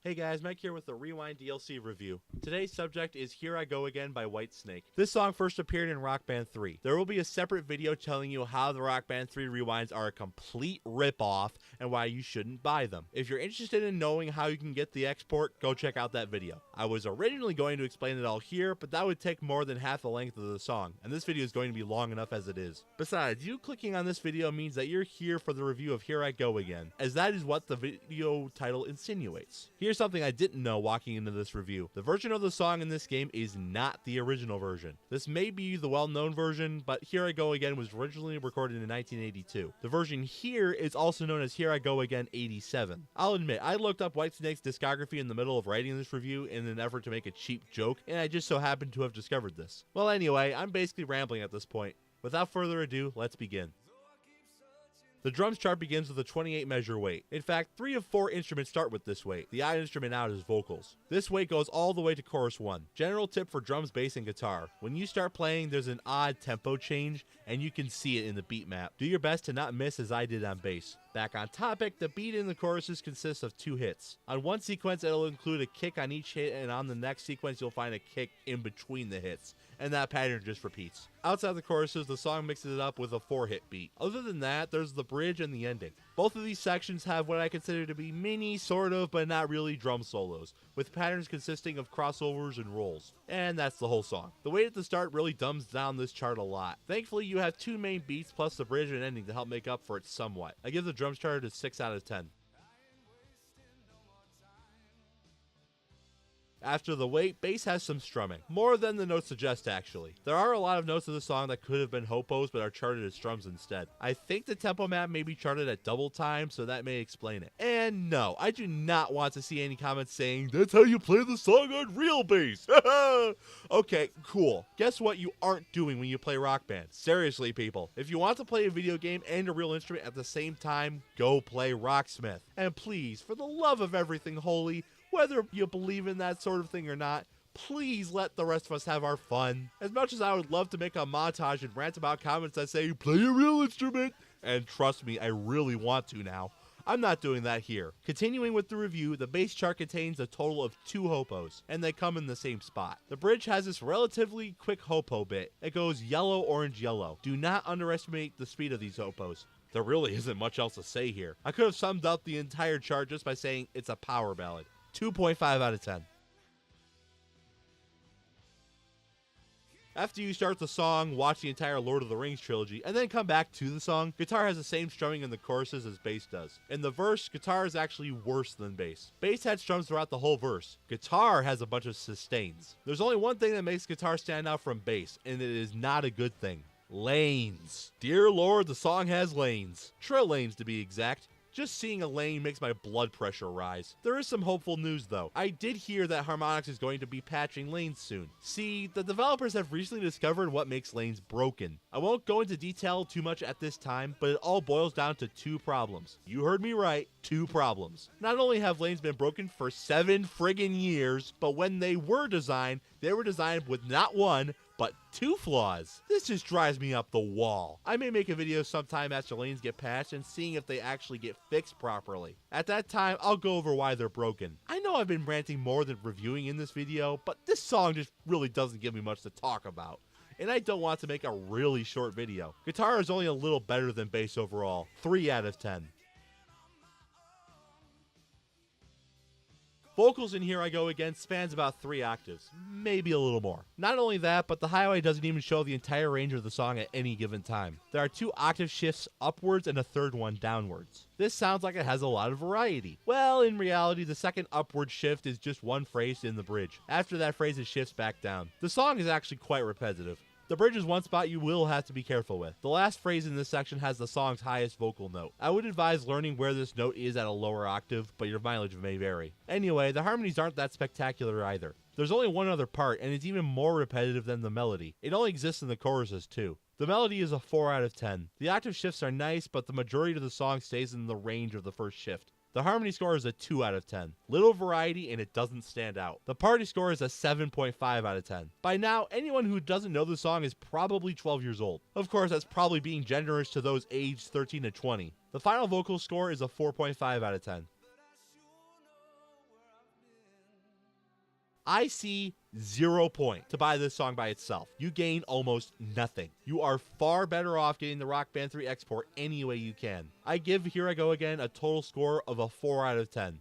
Hey guys, Mike here with the Rewind DLC review. Today's subject is Here I Go Again by Whitesnake. This song first appeared in Rock Band 3. There will be a separate video telling you how the Rock Band 3 rewinds are a complete ripoff and why you shouldn't buy them. If you're interested in knowing how you can get the export, go check out that video. I was originally going to explain it all here, but that would take more than half the length of the song, and this video is going to be long enough as it is. Besides, you clicking on this video means that you're here for the review of Here I Go Again, as that is what the video title insinuates. Here's something I didn't know walking into this review. The version of the song in this game is not the original version. This may be the well-known version, but Here I Go Again was originally recorded in 1982. The version here is also known as Here I Go Again 87. I'll admit, I looked up Whitesnake's discography in the middle of writing this review in an effort to make a cheap joke, and I just so happened to have discovered this. Well, anyway, I'm basically rambling at this point. Without further ado, let's begin. The drums chart begins with a 28 measure weight. In fact, 3 of 4 instruments start with this weight. The odd instrument out is vocals. This weight goes all the way to chorus 1. General tip for drums, bass, and guitar. When you start playing, there's an odd tempo change, and you can see it in the beat map. Do your best to not miss as I did on bass. Back on topic, the beat in the choruses consists of 2 hits. On one sequence, it'll include a kick on each hit, and on the next sequence, you'll find a kick in between the hits, and that pattern just repeats. Outside the choruses, the song mixes it up with a 4-hit beat. Other than that, there's the bridge and the ending. Both of these sections have what I consider to be mini, sort of, but not really drum solos, with patterns consisting of crossovers and rolls. And that's the whole song. The weight at the start really dumbs down this chart a lot. Thankfully, you have 2 main beats plus the bridge and ending to help make up for it somewhat. I give the drums chart a 6 out of 10. After the weight, bass has some strumming. More than the notes suggest, actually. There are a lot of notes of the song that could have been hopos but are charted as strums instead. I think the tempo map may be charted at double time, so that may explain it. And no, I do not want to see any comments saying, "That's how you play the song on real bass." Okay, cool. Guess what you aren't doing when you play Rock Band? Seriously, people. If you want to play a video game and a real instrument at the same time, go play Rocksmith. And please, for the love of everything holy, whether you believe in that sort of thing or not, please let the rest of us have our fun. As much as I would love to make a montage and rant about comments that say, "Play a real instrument," and trust me, I really want to now, I'm not doing that here. Continuing with the review, the bass chart contains a total of 2 hopos, and they come in the same spot. The bridge has this relatively quick hopo bit. It goes yellow, orange, yellow. Do not underestimate the speed of these hopos. There really isn't much else to say here. I could have summed up the entire chart just by saying it's a power ballad. 2.5 out of 10. After you start the song, watch the entire Lord of the Rings trilogy, and then come back to the song, guitar has the same strumming in the choruses as bass does. In the verse, guitar is actually worse than bass. Bass had strums throughout the whole verse. Guitar has a bunch of sustains. There's only one thing that makes guitar stand out from bass, and it is not a good thing. Lanes. Dear Lord, the song has lanes. Trill lanes to be exact. Just seeing a lane makes my blood pressure rise. There is some hopeful news though. I did hear that Harmonix is going to be patching lanes soon. See, the developers have recently discovered what makes lanes broken. I won't go into detail too much at this time, but it all boils down to 2 problems. You heard me right, 2 problems. Not only have lanes been broken for 7 friggin' years, but when they were designed with not 1, but 2 flaws. This just drives me up the wall. I may make a video sometime after lanes get patched and seeing if they actually get fixed properly. At that time, I'll go over why they're broken. I know I've been ranting more than reviewing in this video, but this song just really doesn't give me much to talk about. And I don't want to make a really short video. Guitar is only a little better than bass overall. 3 out of 10. Vocals in Here I Go Again spans about 3 octaves, maybe a little more. Not only that, but the highway doesn't even show the entire range of the song at any given time. There are 2 octave shifts upwards and a 3rd one downwards. This sounds like it has a lot of variety. Well, in reality, the second upward shift is just 1 phrase in the bridge. After that phrase, it shifts back down. The song is actually quite repetitive. The bridge is one spot you will have to be careful with. The last phrase in this section has the song's highest vocal note. I would advise learning where this note is at a lower octave, but your mileage may vary. Anyway, the harmonies aren't that spectacular either. There's only one other part, and it's even more repetitive than the melody. It only exists in the choruses too. The melody is a 4 out of 10. The octave shifts are nice, but the majority of the song stays in the range of the first shift. The harmony score is a 2 out of 10. Little variety and it doesn't stand out. The party score is a 7.5 out of 10. By now, anyone who doesn't know the song is probably 12 years old. Of course, that's probably being generous to those aged 13 to 20. The final vocal score is a 4.5 out of 10. I see 0 point to buy this song by itself. You gain almost nothing. You are far better off getting the Rock Band 3 export any way you can. I give Here I Go Again a total score of a 4 out of 10.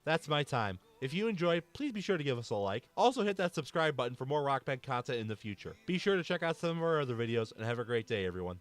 That's my time. If you enjoyed, please be sure to give us a like. Also hit that subscribe button for more Rock Band content in the future. Be sure to check out some of our other videos, and have a great day, everyone.